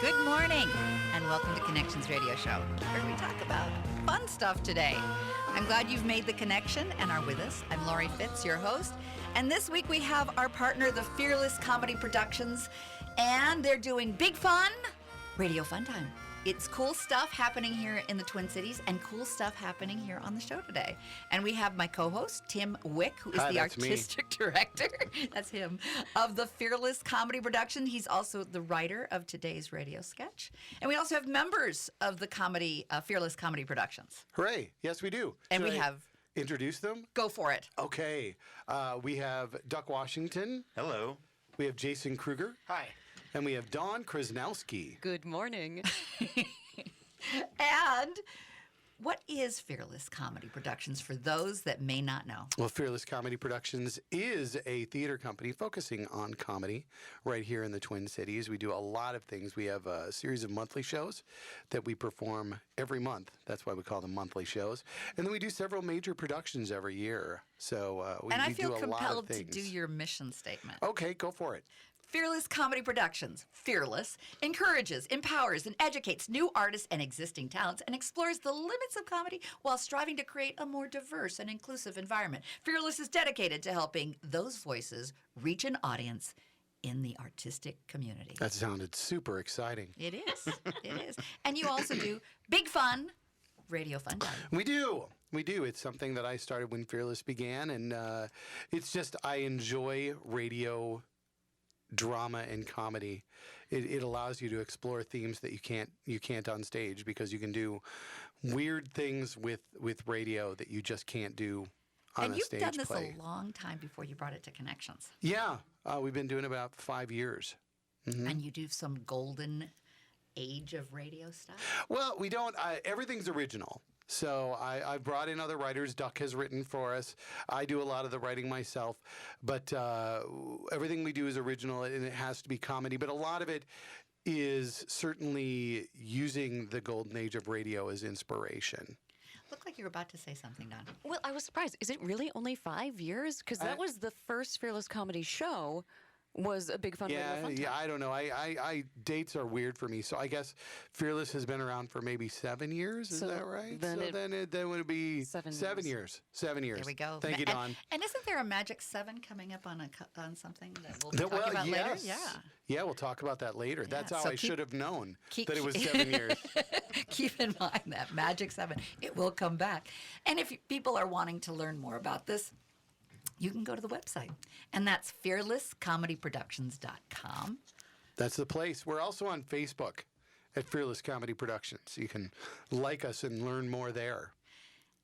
Good morning, and welcome to Connections Radio Show, where we talk about fun stuff today. I'm glad you've made the connection and are with us. I'm Lori Fitz, your host, and this week we have our partner, the Fearless Comedy Productions, and they're doing Big Fun Radio Fun Time. It's cool stuff happening here in the Twin Cities and cool stuff happening here on the show today. And we have my co-host, Tim Wick, who is the artistic director, that's him, of the Fearless Comedy Production. He's also the writer of today's radio sketch. And we also have members of the Fearless Comedy Productions. Hooray. Yes, we do. And we have... Introduce them? Go for it. Okay. We have Duck Washington. Hello. We have Jason Kruger. Hi. And we have Dawn Krasnowski. Good morning. And what is Fearless Comedy Productions for those that may not know? Well, Fearless Comedy Productions is a theater company focusing on comedy right here in the Twin Cities. We do a lot of things. We have a series of monthly shows that we perform every month. That's why we call them monthly shows. And then we do several major productions every year. So we do a lot of things. And I feel compelled to do your mission statement. Okay, go for it. Fearless Comedy Productions, Fearless, encourages, empowers, and educates new artists and existing talents and explores the limits of comedy while striving to create a more diverse and inclusive environment. Fearless is dedicated to helping those voices reach an audience in the artistic community. That sounded super exciting. It is. It is. And you also do Big Fun Radio Fun Time. We do. We do. It's something that I started when Fearless began, and it's just I enjoy radio drama and comedy. It allows you to explore themes that you can't on stage, because you can do weird things with radio that you just can't do on a stage play. And you've done this a long time before you brought it to Connections. Yeah. We've been doing it about 5 years. Mm-hmm. And you do some golden age of radio stuff? Well, we don't. Everything's original. So I brought in other writers. Duck has written for us. I do a lot of the writing myself. But everything we do is original, and it has to be comedy. But a lot of it is certainly using the golden age of radio as inspiration. Looked like you were about to say something, Don. Well, I was surprised. Is it really only 5 years? Because that was the first Fearless Comedy show. Was a Big Fun Radio Fun Time. Yeah, I don't know. I dates are weird for me. So I guess Fearless has been around for maybe 7 years. Is that right? Then it would be 7 years. 7 years. There we go. Thank you, Don. And isn't there a Magic 7 coming up on something that we'll be talking about later? Yeah. Yeah, we'll talk about that later. Yeah, That's how so I should have known that it was 7 years. Keep in mind that Magic 7. It will come back. And if people are wanting to learn more about this, you can go to the website, and that's fearlesscomedyproductions.com. That's the place. We're also on Facebook at Fearless Comedy Productions. You can like us and learn more there.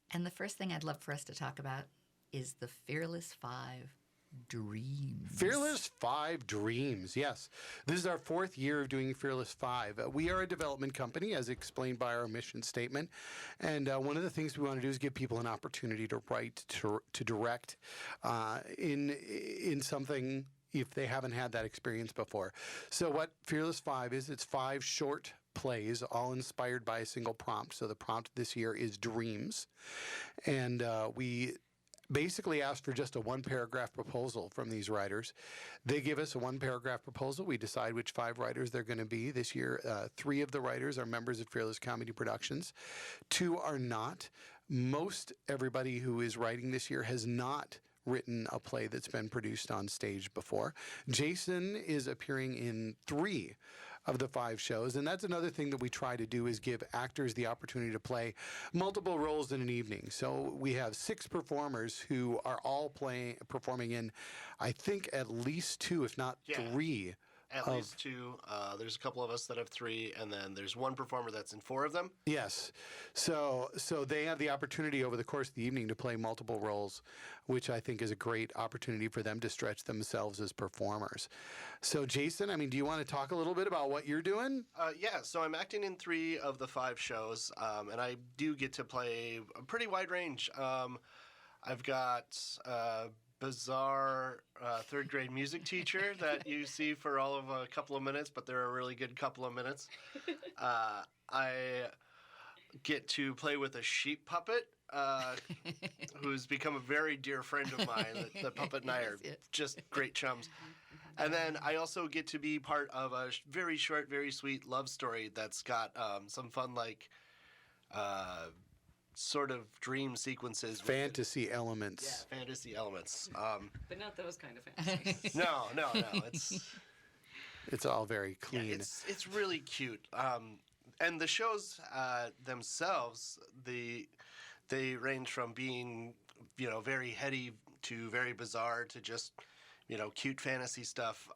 And the first thing I'd love for us to talk about is the Fearless 5 Dreams. Fearless 5 Dreams, yes. This is our 4th year of doing Fearless 5. We are a development company, as explained by our mission statement. And one of the things we want to do is give people an opportunity to write, to direct in something if they haven't had that experience before. So what Fearless 5 is, it's 5 short plays, all inspired by a single prompt. So the prompt this year is dreams. And we basically asked for just a 1-paragraph proposal from these writers. They give us a 1-paragraph proposal. We decide which 5 writers they're going to be. This year, 3 of the writers are members of Fearless Comedy Productions. 2 are not. Most everybody who is writing this year has not written a play that's been produced on stage before. Jason is appearing in 3 of the 5 shows, and that's another thing that we try to do is give actors the opportunity to play multiple roles in an evening. So we have 6 performers who are all performing in, I think, at least 2, if not 3. At least 2. There's a couple of us that have 3, and then there's 1 performer that's in 4 of them. Yes. So they have the opportunity over the course of the evening to play multiple roles, which I think is a great opportunity for them to stretch themselves as performers. So, Jason, do you want to talk a little bit about what you're doing? Yeah, so I'm acting in 3 of the 5 shows, and I do get to play a pretty wide range. I've got bizarre third grade music teacher that you see for all of a couple of minutes, but they're a really good couple of minutes. I get to play with a sheep puppet who's become a very dear friend of mine. The puppet and I are just great chums. And then I also get to be part of a very short, very sweet love story that's got some fun, like, sort of dream sequences. Fantasy elements. Yeah, fantasy elements. But not those kind of fantasies. No. It's all very clean. Yeah, it's really cute. And the shows themselves, they range from being, very heady to very bizarre to just, cute fantasy stuff.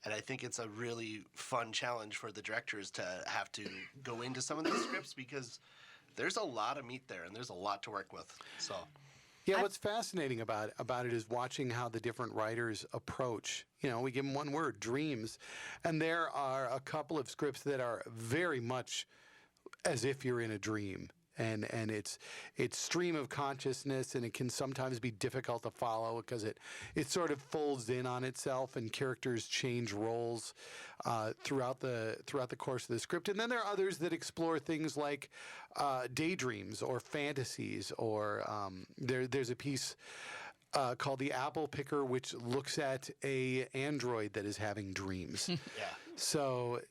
And I think it's a really fun challenge for the directors to have to go into some of these scripts because there's a lot of meat there and there's a lot to work with. So. Yeah, what's fascinating about it is watching how the different writers approach. We give them one word, dreams, and there are a couple of scripts that are very much as if you're in a dream. And it's stream of consciousness, and it can sometimes be difficult to follow because it sort of folds in on itself, and characters change roles throughout the course of the script. And then there are others that explore things like daydreams or fantasies, or there's a piece called The Apple Picker, which looks at a android that is having dreams. Yeah. So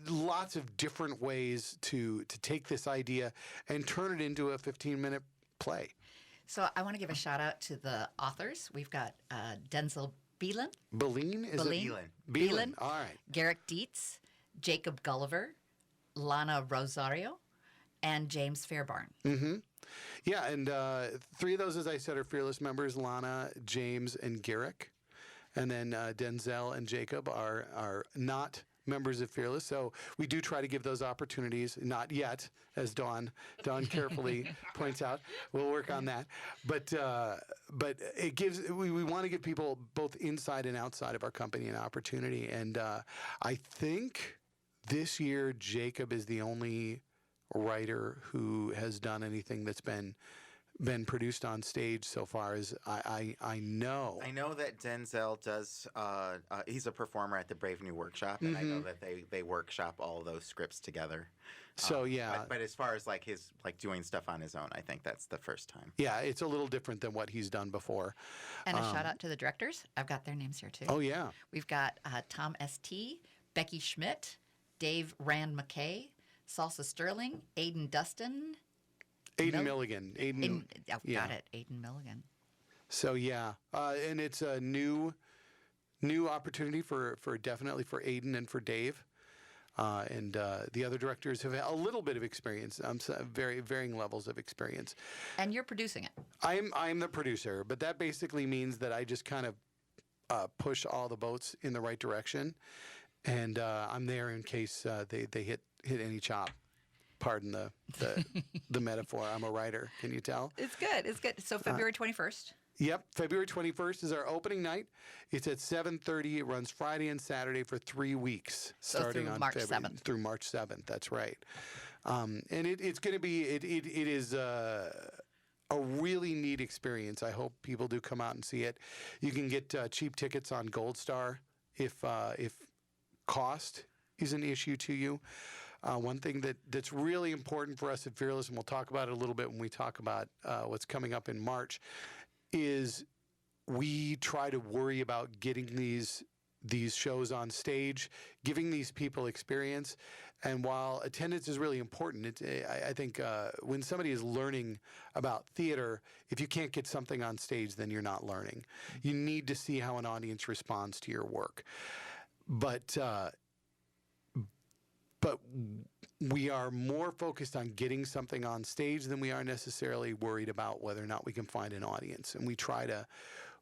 lots of different ways to take this idea and turn it into a 15-minute play. So I want to give a shout out to the authors. We've got Denzel Beelan. Beelan? Is Beelan. it? Beelan. All right. Garrick Dietz, Jacob Gulliver, Lana Rosario, and James Fairbairn. Mm-hmm. Yeah, and three of those, as I said, are Fearless members, Lana, James, and Garrick. And then Denzel and Jacob are not members of Fearless. So we do try to give those opportunities. Not yet, as Dawn carefully points out. We'll work on that. But it gives, we want to give people both inside and outside of our company an opportunity. And I think this year Jacob is the only writer who has done anything that's been produced on stage so far as I know. I know that Denzel does. He's a performer at the Brave New Workshop, and I know that they workshop all of those scripts together. So yeah, but as far as his doing stuff on his own, I think that's the first time. Yeah, it's a little different than what he's done before. And a shout out to the directors. I've got their names here too. Oh yeah, we've got Tom St., Becky Schmidt, Dave Rand McKay, Salsa Sterling, Aidan Dustin. Aidan Milligan. Got it. Aidan Milligan. So yeah, and it's a new opportunity for definitely for Aidan and for Dave, and the other directors have a little bit of experience, very varying levels of experience. And you're producing it. I'm the producer, but that basically means that I just kind of push all the boats in the right direction, and I'm there in case they hit any chop. Pardon the metaphor. I'm a writer. Can you tell? It's good. It's good. So February 21st. Yep. February 21st is our opening night. It's at 7:30. It runs Friday and Saturday for 3 weeks, starting on March 7th. Through March 7th. That's right. And it's going to be. It is a really neat experience. I hope people do come out and see it. You can get cheap tickets on Gold Star if cost is an issue to you. One thing that's really important for us at Fearless, and we'll talk about it a little bit when we talk about what's coming up in March, is we try to worry about getting these shows on stage, giving these people experience. And while attendance is really important, I think when somebody is learning about theater, if you can't get something on stage, then you're not learning. You need to see how an audience responds to your work. But we are more focused on getting something on stage than we are necessarily worried about whether or not we can find an audience. And we try to,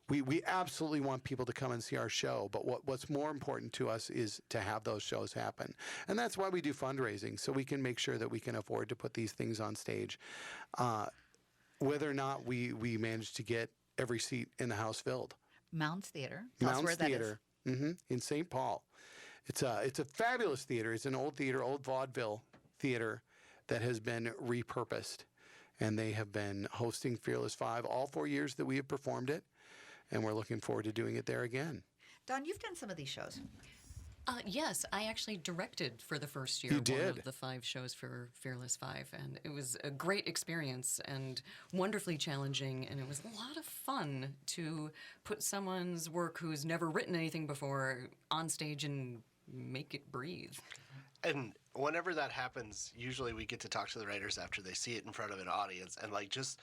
we absolutely want people to come and see our show, but what's more important to us is to have those shows happen. And that's why we do fundraising, so we can make sure that we can afford to put these things on stage. Whether or not we manage to get every seat in the house filled. Mounds Theater. Tell us where Theater. That is. In St. Paul. It's a fabulous theater. It's an old theater, old vaudeville theater that has been repurposed. And they have been hosting Fearless 5 all 4 years that we have performed it. And we're looking forward to doing it there again. Dawn, you've done some of these shows. Yes, I actually directed for the first year You one did? of the 5 shows for Fearless 5, and it was a great experience and wonderfully challenging, and it was a lot of fun to put someone's work who's never written anything before on stage and make it breathe. And whenever that happens, usually we get to talk to the writers after they see it in front of an audience, and like just,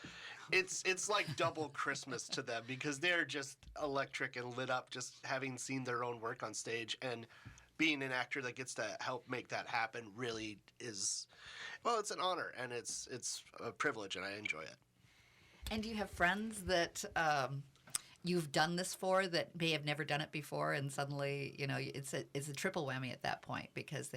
it's like double Christmas to them because they're just electric and lit up just having seen their own work on stage, and being an actor that gets to help make that happen really is, well, it's an honor and it's a privilege, and I enjoy it. And do you have friends that you've done this for that may have never done it before, and suddenly, you know, it's a triple whammy at that point because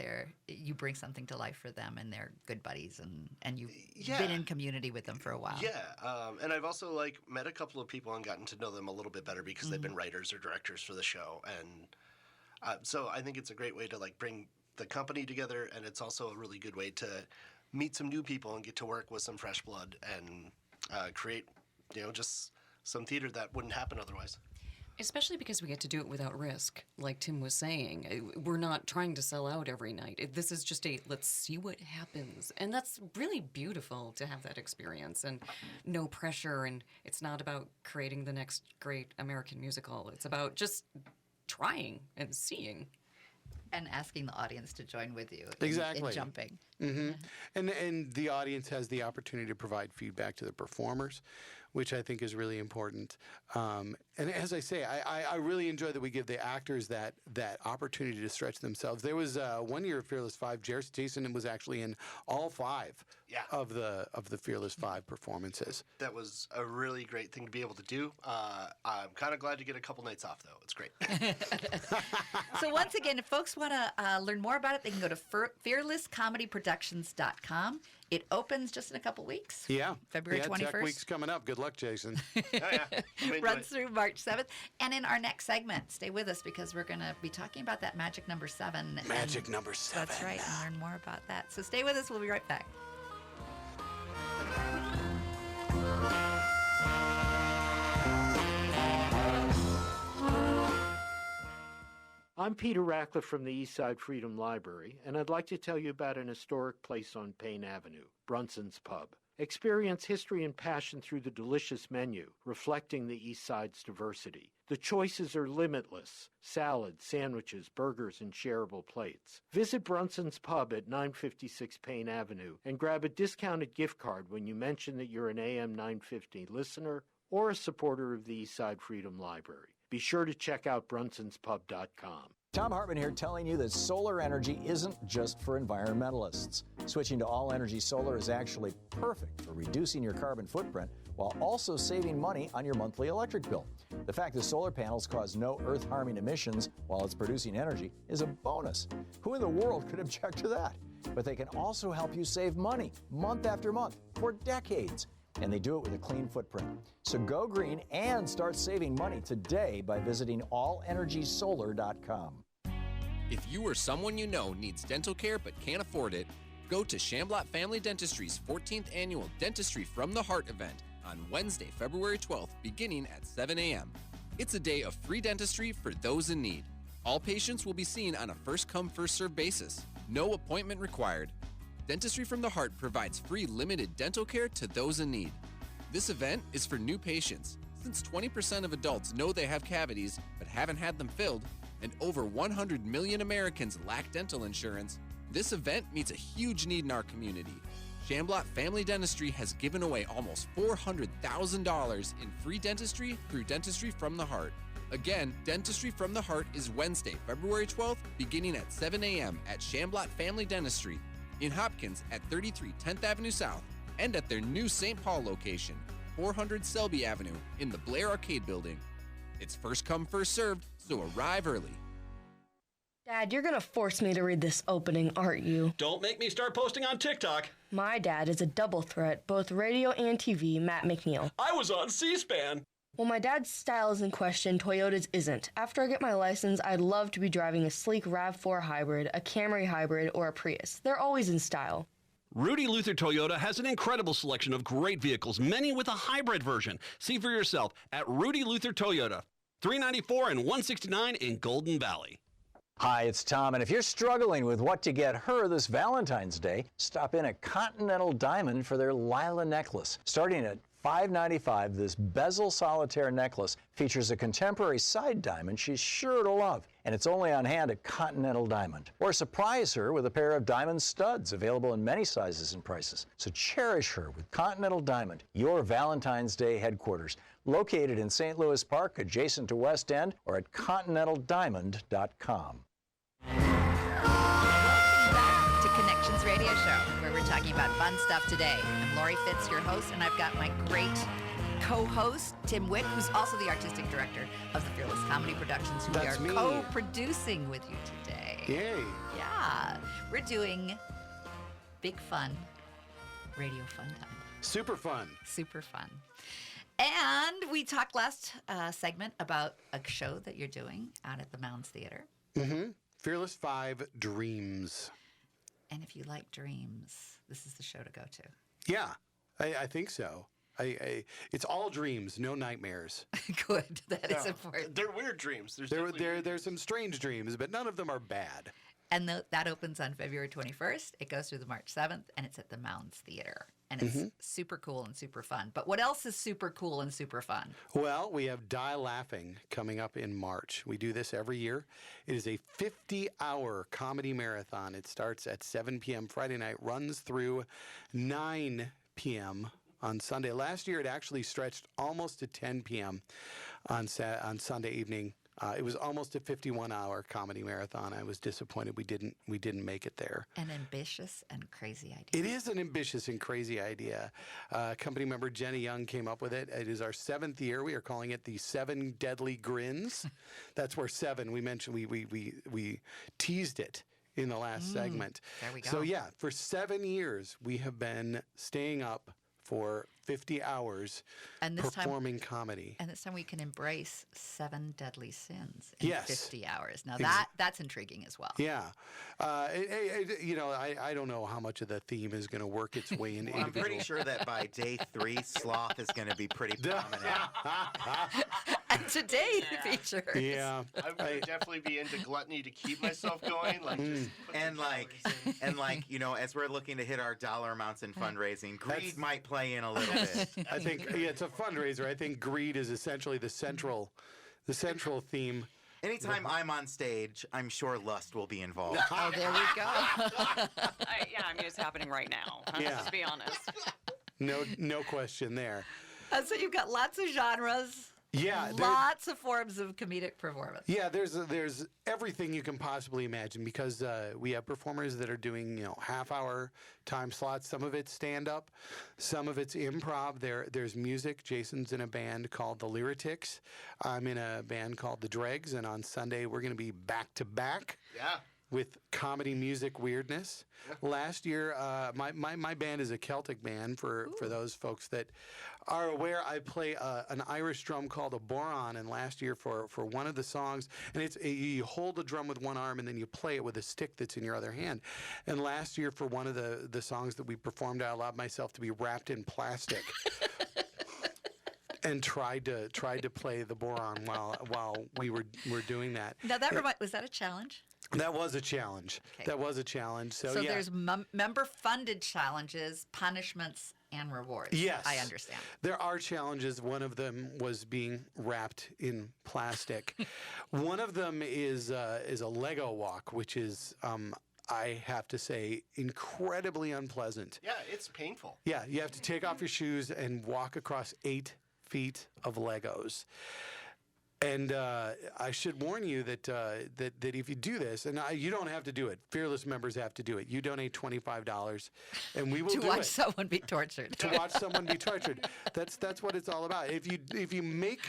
you bring something to life for them, and they're good buddies, and you've been in community with them for a while. Yeah, and I've also met a couple of people and gotten to know them a little bit better because they've been writers or directors for the show, and so I think it's a great way to bring the company together, and it's also a really good way to meet some new people and get to work with some fresh blood and create, just some theater that wouldn't happen otherwise. Especially because we get to do it without risk, like Tim was saying. We're not trying to sell out every night. This is just let's see what happens. And that's really beautiful to have that experience and no pressure. And it's not about creating the next great American musical. It's about just trying and seeing. And asking the audience to join with you Exactly. in jumping. Mm-hmm. And the audience has the opportunity to provide feedback to the performers, which I think is really important. And as I say, I really enjoy that we give the actors that opportunity to stretch themselves. There was 1 year of Fearless 5. Jason was actually in all 5 of the Fearless 5 performances. That was a really great thing to be able to do. I'm kind of glad to get a couple nights off, though. It's great. So once again, if folks want to learn more about it, they can go to fearlesscomedyproductions.com. It opens just in a couple weeks. Yeah. February 21st. Tech Week's coming up. Good luck, Jason. Runs through March 7th. And in our next segment, stay with us because we're going to be talking about that magic number 7. Magic number 7. That's right, and learn more about that. So stay with us. We'll be right back. I'm Peter Ratcliffe from the Eastside Freedom Library, and I'd like to tell you about an historic place on Payne Avenue, Brunson's Pub. Experience history and passion through the delicious menu, reflecting the Eastside's diversity. The choices are limitless: salads, sandwiches, burgers, and shareable plates. Visit Brunson's Pub at 956 Payne Avenue and grab a discounted gift card when you mention that you're an AM 950 listener or a supporter of the Eastside Freedom Library. Be sure to check out brunsonspub.com. Tom Hartman here, telling you that solar energy isn't just for environmentalists. Switching to all-energy solar is actually perfect for reducing your carbon footprint while also saving money on your monthly electric bill. The fact that solar panels cause no earth-harming emissions while it's producing energy is a bonus. Who in the world could object to that? But they can also help you save money month after month for decades. And they do it with a clean footprint. So go green and start saving money today by visiting allenergysolar.com. If you or someone you know needs dental care but can't afford it, go to Shamblat Family Dentistry's 14th annual Dentistry from the Heart event on Wednesday, February 12th, beginning at 7 a.m. It's a day of free dentistry for those in need. All patients will be seen on a first-come, first-served basis. No appointment required. Dentistry from the Heart provides free limited dental care to those in need. This event is for new patients, since 20% of adults know they have cavities but haven't had them filled, and over 100 million Americans lack dental insurance. This event meets a huge need in our community. Shamblat Family Dentistry has given away almost $400,000 in free dentistry through Dentistry from the Heart. Again, Dentistry from the Heart is Wednesday, February 12th, beginning at 7 a.m. at Shamblat Family Dentistry in Hopkins at 33 10th Avenue South, and at their new St. Paul location, 400 Selby Avenue in the Blair Arcade Building. It's first come, first served, so arrive early. Dad, you're gonna force me to read this opening, aren't you? Don't make me start posting on TikTok. My dad is a double threat, both radio and TV, Matt McNeil. I was on C-SPAN. Well, my dad's style is in question, Toyota's isn't. After I get my license, I'd love to be driving a sleek RAV4 hybrid, a Camry hybrid, or a Prius. They're always in style. Rudy Luther Toyota has an incredible selection of great vehicles, many with a hybrid version. See for yourself at Rudy Luther Toyota, 394 and 169 in Golden Valley. Hi, it's Tom, and if you're struggling with what to get her this Valentine's Day, stop in at Continental Diamond for their Lila necklace. Starting at $5.95, this bezel solitaire necklace features a contemporary side diamond she's sure to love, and it's only on hand at Continental Diamond. Or surprise her with a pair of diamond studs available in many sizes and prices. So cherish her with Continental Diamond, your Valentine's Day headquarters, located in St. Louis Park, adjacent to West End, or at continentaldiamond.com. Welcome back to Connections Radio Show, where we're talking about fun stuff today. I'm Lori Fitz, your host, and I've got my great co-host, Tim Wick, who's also the artistic director of the Fearless Comedy Productions, who That's we are me. co-producing with you today. Yay. Yeah, we're doing big fun, radio fun time. Super fun. Super fun. And we talked last segment about a show that you're doing out at the Mounds Theater. Mm-hmm. Fearless 5 Dreams. And if you like dreams, this is the show to go to. Yeah, I think so. It's all dreams, no nightmares. Good, that is important. They're weird dreams. There's some strange dreams, but none of them are bad. And that opens on February 21st. It goes through the March 7th, and it's at the Mounds Theater. And it's super cool and super fun. But what else is super cool and super fun? Well, we have Die Laughing coming up in March. We do this every year. It is a 50-hour comedy marathon. It starts at 7 p.m. Friday night, runs through 9 p.m. on Sunday. Last year, it actually stretched almost to 10 p.m. on Sunday evening. It was almost a 51-hour comedy marathon. I was disappointed we didn't make it there. An ambitious and crazy idea. It is an ambitious and crazy idea. Company member Jenny Young came up with it. It is our 7th year. We are calling it the 7 Deadly Grins. That's where 7. We mentioned we teased it in the last segment. There we go. So yeah, for 7 years we have been staying up for 50 hours And this performing comedy. And this time we can embrace 7 deadly sins in Yes. 50 hours. Now that's intriguing as well. Yeah. I don't know how much of the theme is going to work its way into I'm individual. pretty sure that by day 3, sloth is going to be pretty prominent. And today the feature. Yeah. I'm going to definitely be into gluttony to keep myself going. Like, just put And some like, calories in. as we're looking to hit our dollar amounts in fundraising, greed might play in a little bit. I think it's a fundraiser. I think greed is essentially the central theme. Anytime I'm on stage, I'm sure lust will be involved. Oh, there we go. It's happening right now. Yeah. Let's be honest. No question there. So you've got lots of genres. Yeah, Lots of forms of comedic performance. yeah. There's everything you can possibly imagine because we have performers that are doing half-hour time slots. Some of it's stand-up, some of it's improv. There's music. Jason's in a band called the Lyritics. I'm in a band called the Dregs, and on Sunday we're going to be back to back. Yeah. With comedy music weirdness. Last year, my band is a Celtic band for those folks that are aware. I play an Irish drum called a boron, and last year for one of the songs, and you hold the drum with one arm and then you play it with a stick that's in your other hand. And last year for one of the songs that we performed, I allowed myself to be wrapped in plastic. And tried to play the boron while we were doing that. Now was that a challenge? That was a challenge. Okay. That was a challenge. So yeah. There's member-funded challenges, punishments, and rewards. Yes. I understand. There are challenges. One of them was being wrapped in plastic. One of them is a Lego walk, which is, I have to say, incredibly unpleasant. Yeah, it's painful. Yeah, you have to take off your shoes and walk across 8 feet of Legos. And I should warn you that if you do this, and you don't have to do it. Fearless members have to do it. You donate $25, and we will To do watch it. someone be tortured. To watch someone be tortured. That's what it's all about. If you make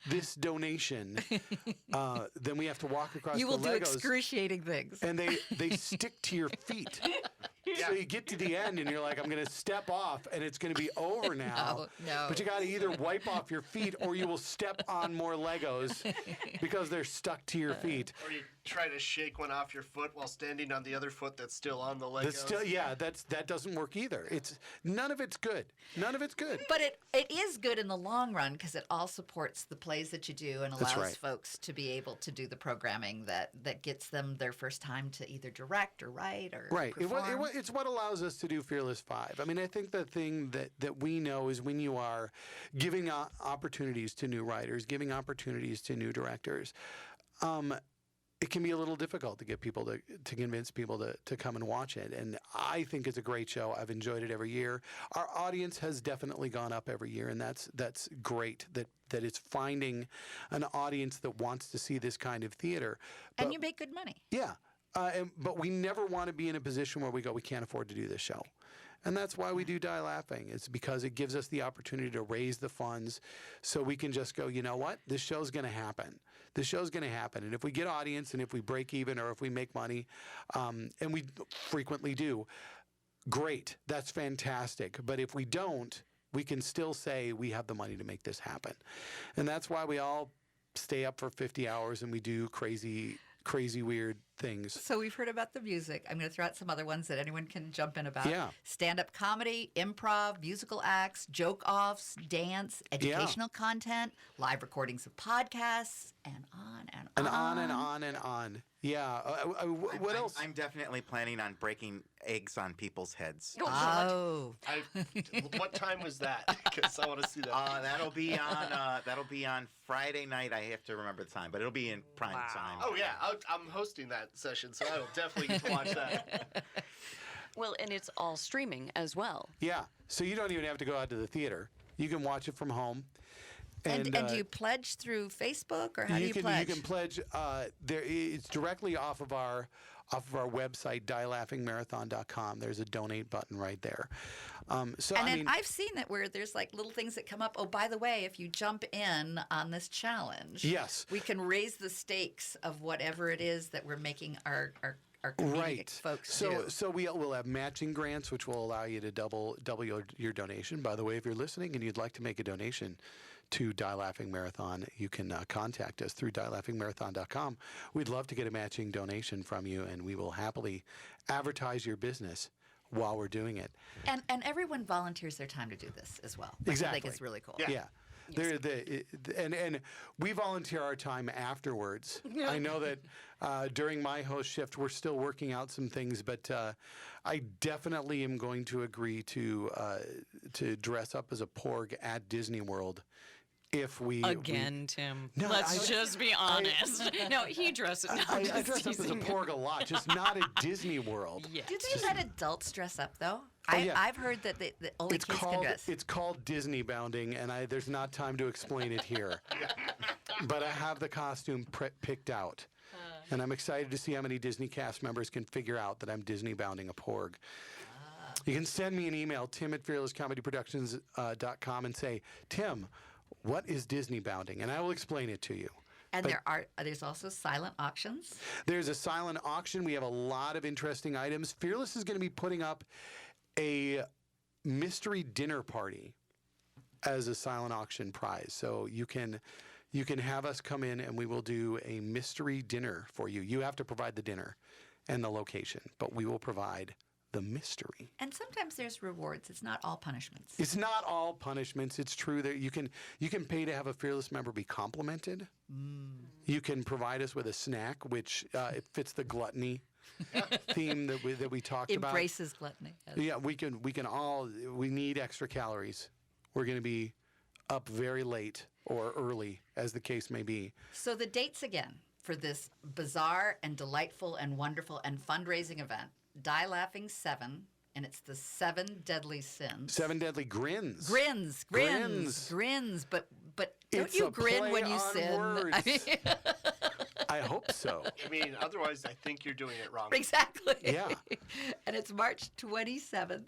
this donation, then we have to walk across You will the do Legos, excruciating things. and they stick to your feet. So you get to the end and you're like, I'm going to step off and it's going to be over now. No. But you got to either wipe off your feet or you will step on more Legos because they're stuck to your feet. Or you try to shake one off your foot while standing on the other foot that's still on the Legos. That doesn't work either. It's none of it's good. None of it's good. But it is good in the long run because it all supports the plays that you do and That's allows right. folks to be able to do the programming that gets them their first time to either direct or write or Right. perform. It's what allows us to do Fearless 5. I mean, I think the thing that we know is when you are giving opportunities to new writers, giving opportunities to new directors, it can be a little difficult to get people to convince people to come and watch it. And I think it's a great show. I've enjoyed it every year. Our audience has definitely gone up every year, and that's great that it's finding an audience that wants to see this kind of theater. And you make good money. Yeah. But we never want to be in a position where we go, we can't afford to do this show. And that's why we do Die Laughing. It's because it gives us the opportunity to raise the funds so we can just go, you know what? This show's going to happen. This show's going to happen. And if we get audience and if we break even or if we make money, and we frequently do, great. That's fantastic. But if we don't, we can still say we have the money to make this happen. And that's why we all stay up for 50 hours and we do crazy, weird things. So we've heard about the music. I'm going to throw out some other ones that anyone can jump in about. Yeah. Stand-up comedy, improv, musical acts, joke-offs, dance, educational content, live recordings of podcasts, and on and on. And on and on and on. Yeah. What else? I'm definitely planning on breaking eggs on people's heads. Oh. What time was that? Because I want to see that. That'll be on Friday night. I have to remember the time, but it'll be in prime time. Oh yeah, I'm hosting that session, so I will definitely get to watch that. Well, and it's all streaming as well. Yeah. So you don't even have to go out to the theater. You can watch it from home. And do you pledge through Facebook, or how do you pledge? You can pledge. It's directly off of our website, dielaughingmarathon.com. There's a donate button right there. I've seen that where there's like little things that come up. Oh, by the way, if you jump in on this challenge, yes, we can raise the stakes of whatever it is that we're making our community folks do. So we'll have matching grants, which will allow you to double your donation. By the way, if you're listening and you'd like to make a donation to Die Laughing Marathon, you can contact us through dielaughingmarathon.com. We'd love to get a matching donation from you, and we will happily advertise your business while we're doing it. And everyone volunteers their time to do this as well. Exactly. I think it's really cool. Yeah. And we volunteer our time afterwards. I know that during my host shift, we're still working out some things, but I definitely am going to agree to dress up as a porg at Disney World. If Tim. No, Let's just be honest. No, he dresses. No, I dress up as a porg a lot, just not at Disney World. Yes. Do they let adults dress up though? Yeah. I've heard that only kids can dress. It's called Disney bounding, and there's not time to explain it here. But I have the costume picked out, and I'm excited to see how many Disney cast members can figure out that I'm Disney bounding a porg. You can send me an email, tim@fearlesscomedyproductions.com, and say, Tim, what is Disney bounding? And I will explain it to you. And there's also silent auctions. There's a silent auction. We have a lot of interesting items. Fearless is going to be putting up a mystery dinner party as a silent auction prize. So you can have us come in and we will do a mystery dinner for you. You have to provide the dinner and the location, but we will provide the mystery. And sometimes there's rewards. It's not all punishments. It's not all punishments. It's true that you can pay to have a Fearless member be complimented. You can provide us with a snack, which it fits the gluttony theme that we talked about. Embraces gluttony. Yes. Yeah, we need extra calories. We're going to be up very late or early, as the case may be. So the dates again for this bizarre and delightful and wonderful and fundraising event. Die Laughing 7, and it's the 7 deadly sins. 7 deadly grins. Grins. But don't It's you a grin play when you on sin? words. I mean, I hope so. I mean, otherwise, I think you're doing it wrong. exactly. Yeah. And it's March 27th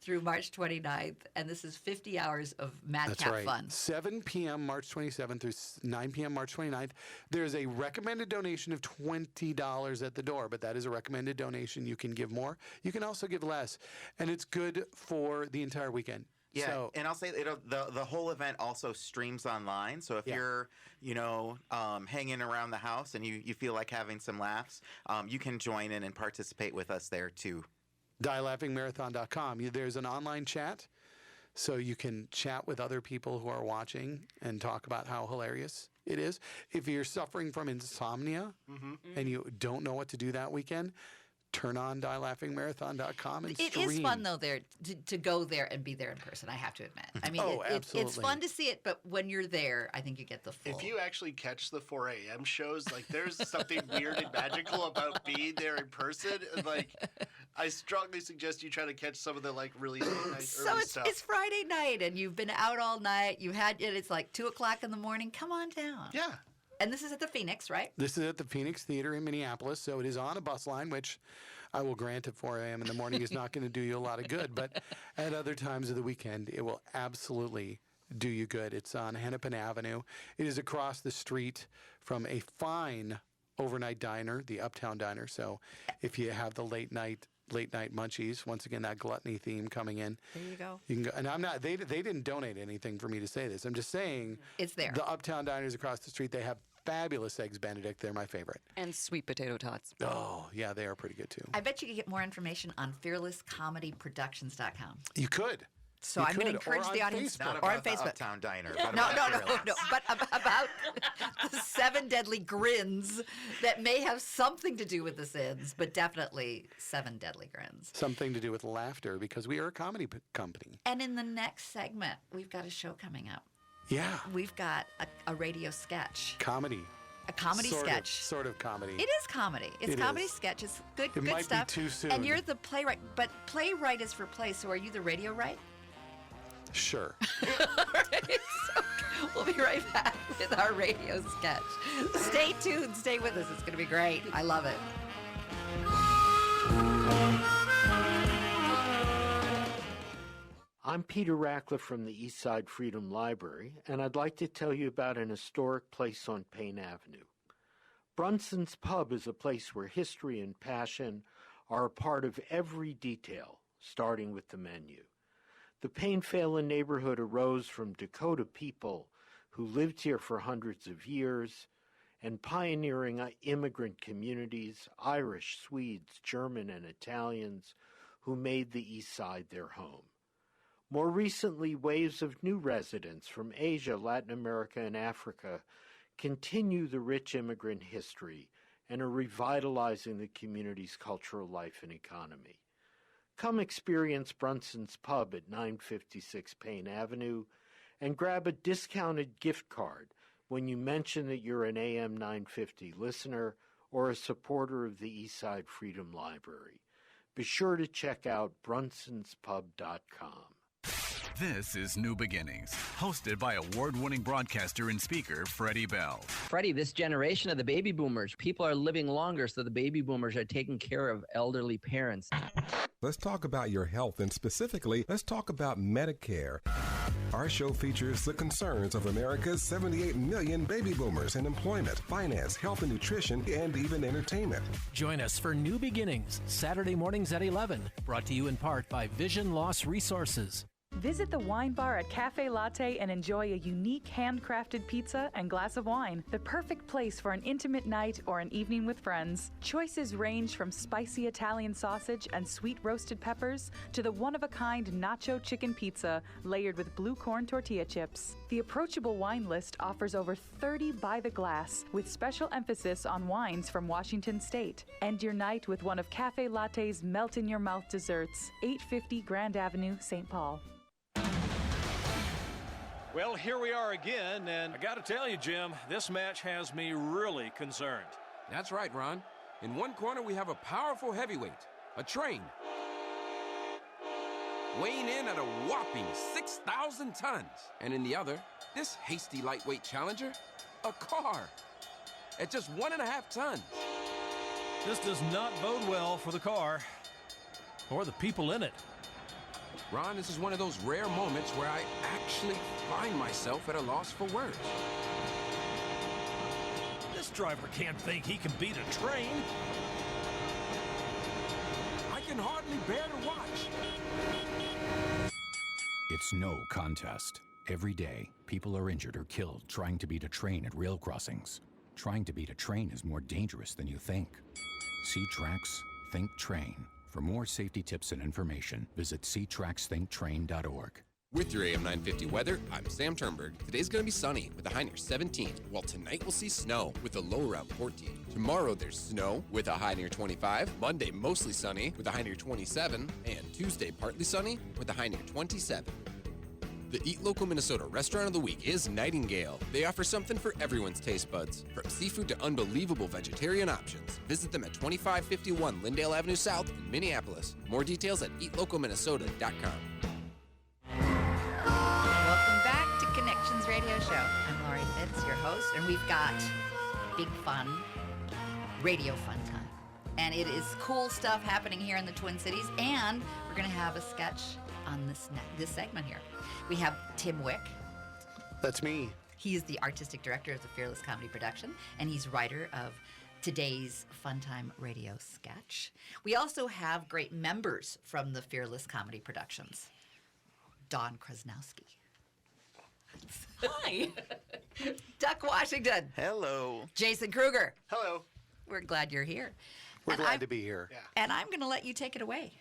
through March 29th, and this is 50 hours of madcap That's right. fun. 7 p.m. March 27th through 9 p.m. March 29th. There's a recommended donation of $20 at the door, but that is a recommended donation. You can give more. You can also give less, and it's good for the entire weekend. Yeah, So, and I'll say the whole event also streams online. So if you're, hanging around the house and you feel like having some laughs, you can join in and participate with us there too. DieLaughingMarathon.com. There's an online chat, so you can chat with other people who are watching and talk about how hilarious it is. If you're suffering from insomnia and you don't know what to do that weekend, turn on DieLaughingMarathon.com and stream. It is fun, though, there to go there and be there in person, I have to admit. I mean, it's absolutely. fun to see it, but when you're there, I think you get the full. If you actually catch the 4 a.m. shows, like, there's something weird and magical about being there in person. And, like, I strongly suggest you try to catch some of the, like, really nice So early stuff. it's Friday night, and you've been out all night. It's like 2 o'clock in the morning. Come on down. Yeah. And this is at the Phoenix, right? This is at the Phoenix Theater in Minneapolis, so it is on a bus line, which I will grant at 4 a.m. in the morning is not going to do you a lot of good. But at other times of the weekend, it will absolutely do you good. It's on Hennepin Avenue. It is across the street from a fine overnight diner, the Uptown Diner. So if you have the late night munchies, once again, that gluttony theme coming in. There you go. You can go, and I'm not. They didn't donate anything for me to say this. I'm just saying It's there. The Uptown Diners across the street. They have fabulous eggs Benedict. They're my favorite. And sweet potato tots. Oh yeah, they are pretty good too. I bet you could get more information on fearlesscomedyproductions.com. You could. So You I'm going to could, or encourage on the audience, Facebook. Not or on about the Facebook. Uptown Diner. But No, about no, Fearless. but about the 7 deadly grins that may have something to do with the sins, but definitely 7 deadly grins. Something to do with laughter because we are a comedy company. And in the next segment, we've got a show coming up. Yeah, We've got a radio sketch, comedy. a comedy Sort of- sketch. Sort of comedy. It is comedy. It's It comedy is. sketch. It's good, It good might be stuff. too soon. And you're the playwright, but playwright is for play. So are you the radio right? Sure. So we'll be right back with our radio sketch. Stay tuned. Stay with us. It's going to be great. I love it. I'm Peter Ratcliffe from the Eastside Freedom Library, and I'd like to tell you about an historic place on Payne Avenue. Brunson's Pub is a place where history and passion are a part of every detail, starting with the menu. The Payne Phelan neighborhood arose from Dakota people who lived here for hundreds of years and pioneering immigrant communities, Irish, Swedes, German, and Italians, who made the East Side their home. More recently, waves of new residents from Asia, Latin America, and Africa continue the rich immigrant history and are revitalizing the community's cultural life and economy. Come experience Brunson's Pub at 956 Payne Avenue and grab a discounted gift card when you mention that you're an AM 950 listener or a supporter of the Eastside Freedom Library. Be sure to check out brunsonspub.com. This is New Beginnings, hosted by award-winning broadcaster and speaker Freddie Bell. Freddie, this generation of the baby boomers, people are living longer, so the baby boomers are taking care of elderly parents. Let's talk about your health, and specifically, let's talk about Medicare. Our show features the concerns of America's 78 million baby boomers in employment, finance, health and nutrition, and even entertainment. Join us for New Beginnings, Saturday mornings at 11, brought to you in part by Vision Loss Resources. Visit the wine bar at Cafe Latte and enjoy a unique handcrafted pizza and glass of wine. The perfect place for an intimate night or an evening with friends. Choices range from spicy Italian sausage and sweet roasted peppers to the one-of-a-kind nacho chicken pizza layered with blue corn tortilla chips. The approachable wine list offers over 30 by the glass with special emphasis on wines from Washington State. End your night with one of Cafe Latte's melt-in-your-mouth desserts. 850 Grand Avenue, St. Paul. Well, here we are again, and I got to tell you, Jim, this match has me really concerned. That's right, Ron. In one corner, we have a powerful heavyweight, a train, weighing in at a whopping 6,000 tons. And in the other, this hasty lightweight challenger, a car, at just 1.5 tons. This does not bode well for the car or the people in it. Ron, this is one of those rare moments where I actually find myself at a loss for words. This driver can't think he can beat a train. I can hardly bear to watch. It's no contest. Every day, people are injured or killed trying to beat a train at rail crossings. Trying to beat a train is more dangerous than you think. See Tracks, Think Train. For more safety tips and information, visit ctracksthinktrain.org. With your AM 950 weather, I'm Sam Turnberg. Today's going to be sunny with a high near 17, while tonight we'll see snow with a low around 14. Tomorrow there's snow with a high near 25. Monday mostly sunny with a high near 27. And Tuesday partly sunny with a high near 27. The Eat Local Minnesota Restaurant of the Week is Nightingale. They offer something for everyone's taste buds. From seafood to unbelievable vegetarian options. Visit them at 2551 Lindale Avenue South in Minneapolis. More details at eatlocalminnesota.com. Welcome back to Connections Radio Show. I'm Laurie Fitz, your host, and we've got big fun, radio fun time. And it is cool stuff happening here in the Twin Cities, and we're going to have a sketch on this segment here. We have Tim Wick. That's me. He is the artistic director of the Fearless Comedy Production, and he's writer of today's Fun Time Radio sketch. We also have great members from the Fearless Comedy Productions. Don Krasnowski. Hi. Duck Washington. Hello. Jason Kruger. Hello. We're glad you're here. We're glad to be here. Yeah. And I'm going to let you take it away.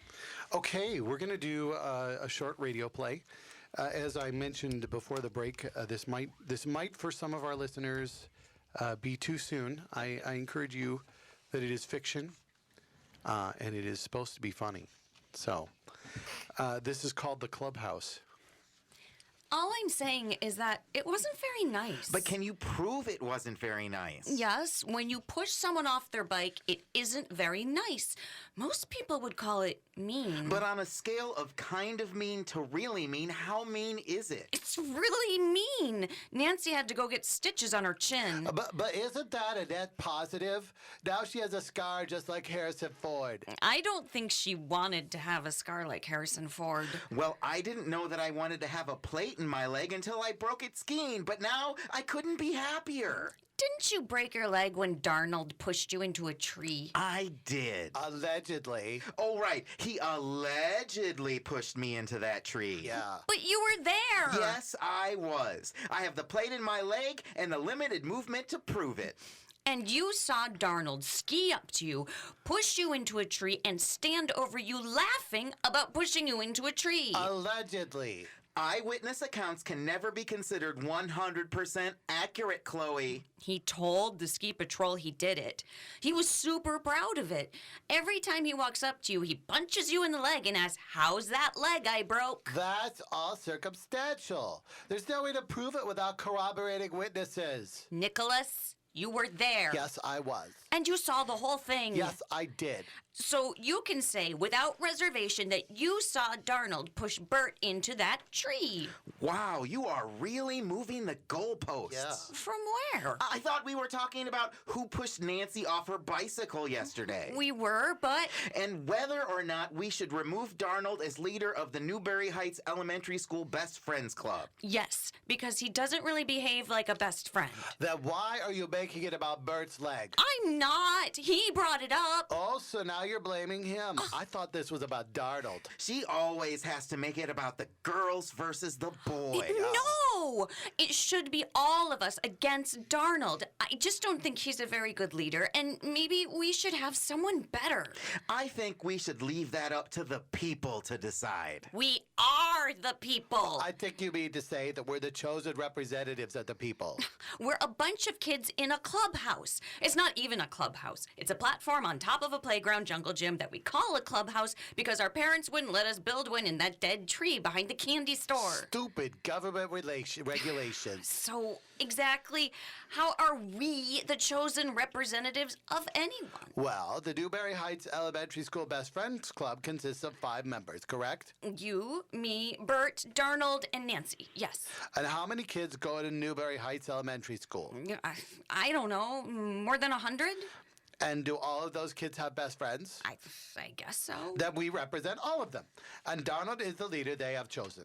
Okay, we're going to do a short radio play. As I mentioned before the break, this might for some of our listeners be too soon. I encourage you that it is fiction, and it is supposed to be funny. So, this is called The Clubhouse. All I'm saying is that it wasn't very nice. But can you prove it wasn't very nice? Yes, when you push someone off their bike, it isn't very nice. Most people would call it mean. But on a scale of kind of mean to really mean, how mean is it? It's really mean. Nancy had to go get stitches on her chin. But isn't that a net positive? Now she has a scar just like Harrison Ford. I don't think she wanted to have a scar like Harrison Ford. Well, I didn't know that I wanted to have a plate in my leg until I broke it skiing, but now I couldn't be happier. Didn't you break your leg when Darnold pushed you into a tree? I did. Allegedly. Oh, right. He allegedly pushed me into that tree. Yeah. But you were there. Yes, I was. I have the plate in my leg and the limited movement to prove it. And you saw Darnold ski up to you, push you into a tree, and stand over you laughing about pushing you into a tree. Allegedly. Eyewitness accounts can never be considered 100% accurate, Chloe. He told the ski patrol he did it. He was super proud of it. Every time he walks up to you, he punches you in the leg and asks, "How's that leg I broke?" That's all circumstantial. There's no way to prove it without corroborating witnesses. Nicholas, you were there. Yes, I was. And you saw the whole thing. Yes, I did. So you can say without reservation that you saw Darnold push Bert into that tree. Wow, you are really moving the goalposts. Yeah. From where? I thought we were talking about who pushed Nancy off her bicycle yesterday. We were, but... And whether or not we should remove Darnold as leader of the Newberry Heights Elementary School Best Friends Club. Yes, because he doesn't really behave like a best friend. Then why are you making it about Bert's leg? I'm not. He brought it up. Oh, so now you're blaming him. I thought this was about Darnold. She always has to make it about the girls versus the boys. No! It should be all of us against Darnold. I just don't think he's a very good leader, and maybe we should have someone better. I think we should leave that up to the people to decide. We are the people. I think you mean to say that we're the chosen representatives of the people. We're a bunch of kids in a clubhouse. It's not even a clubhouse. It's a platform on top of a playground jungle gym that we call a clubhouse because our parents wouldn't let us build one in that dead tree behind the candy store. Stupid government regulations. So, exactly, how are we the chosen representatives of anyone? Well, the Newberry Heights Elementary School Best Friends Club consists of 5 members, correct? You, me, Bert, Darnold, and Nancy, yes. And how many kids go to Newberry Heights Elementary School? I don't know, more than 100? And do all of those kids have best friends? I guess so. Then we represent all of them. And Darnold is the leader they have chosen.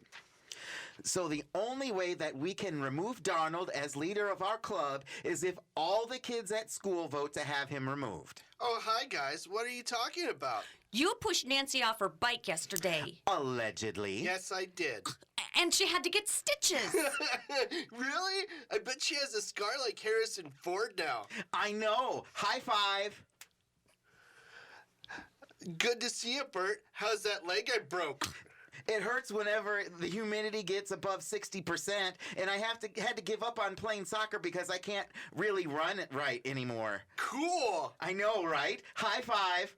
So the only way that we can remove Darnold as leader of our club is if all the kids at school vote to have him removed. Oh, hi, guys. What are you talking about? You pushed Nancy off her bike yesterday. Allegedly. Yes, I did. And she had to get stitches. Really? I bet she has a scar like Harrison Ford now. I know. High five. Good to see you, Bert. How's that leg I broke? It hurts whenever the humidity gets above 60%, and I had to give up on playing soccer because I can't really run it right anymore. Cool. I know, right? High five.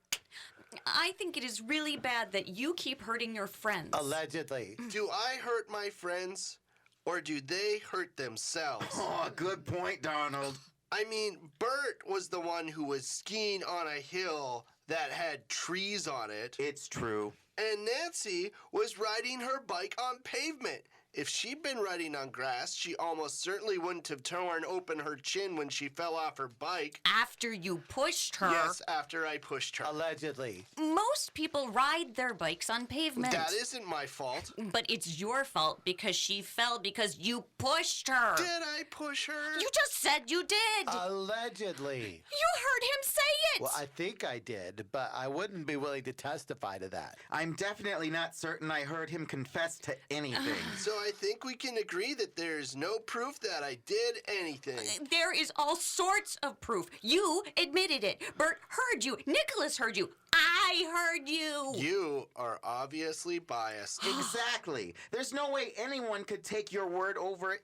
I think it is really bad that you keep hurting your friends. Allegedly. Do I hurt my friends, or do they hurt themselves? Oh, good point, Donald. I mean, Bert was the one who was skiing on a hill that had trees on it. It's true. And Nancy was riding her bike on pavement. If she'd been riding on grass, she almost certainly wouldn't have torn open her chin when she fell off her bike. After you pushed her. Yes, after I pushed her. Allegedly. Most people ride their bikes on pavement. That isn't my fault. But it's your fault because she fell because you pushed her. Did I push her? You just said you did. Allegedly. You heard him say it. Well, I think I did, but I wouldn't be willing to testify to that. I'm definitely not certain I heard him confess to anything. So I think we can agree that there's no proof that I did anything. There is all sorts of proof. You admitted it. Bert heard you. Nicholas heard you. I heard you. You are obviously biased. Exactly. There's no way anyone could take your word over